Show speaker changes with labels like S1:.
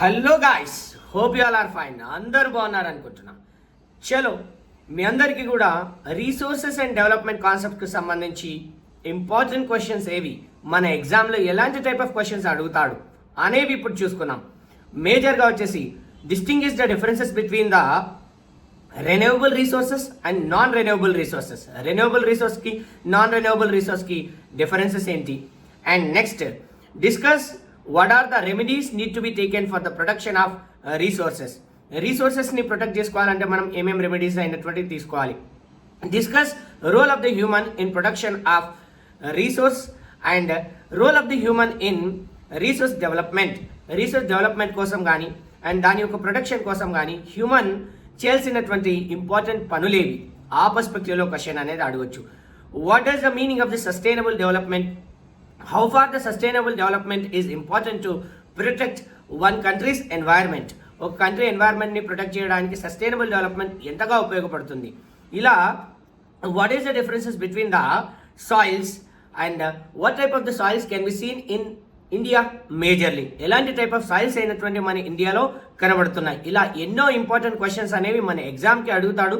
S1: Hello guys, hope you all are fine. అందరూ బాగున్నారు అనుకుంటున్నాం. చలో, మీ అందరికీ కూడా రీసోర్సెస్ అండ్ డెవలప్మెంట్ కాన్సెప్ట్కి సంబంధించి ఇంపార్టెంట్ క్వశ్చన్స్ ఏవి, మన ఎగ్జామ్లో ఎలాంటి టైప్ ఆఫ్ క్వశ్చన్స్ అడుగుతాడు అనేవి ఇప్పుడు చూసుకున్నాం. మేజర్గా వచ్చేసి distinguish the differences between the renewable resources and non renewable resources. Renewable రిసోర్స్కి నాన్ రెన్యూవబుల్ రిసోర్స్కి డిఫరెన్సెస్ ఏంటి, and next discuss what are the remedies need to be taken for the protection of resources ని protect చేసుకోవాలంటే మనం ఏమేం remedies అయినటువంటివి తీసుకోవాలి. Discuss role of the human in protection of resource and role of the human in resource development కోసం కానీ and దాని యొక్క ప్రొటెక్షన్ కోసం కానీ హ్యూమన్ చేయాల్సినటువంటి ఇంపార్టెంట్ పనులేవి, ఆ పర్స్పెక్టివ్లో క్వశ్చన్ అనేది అడగొచ్చు. What is the meaning of the sustainable development? How far the sustainable development is important to protect one country's environment? ఒక కంట్రీ ఎన్వైర్న్మెంట్ని ప్రొటెక్ట్ చేయడానికి సస్టైనబుల్ డెవలప్మెంట్ ఎంతగా ఉపయోగపడుతుంది. ఇలా what is the differences between the soils and what type of the soils can be seen in India majorly, ఎలాంటి type of soils అయినటువంటి మన ఇండియాలో కనబడుతున్నాయి. ఇలా ఎన్నో ఇంపార్టెంట్ క్వశ్చన్స్ అనేవి మన ఎగ్జామ్కి అడుగుతాడు.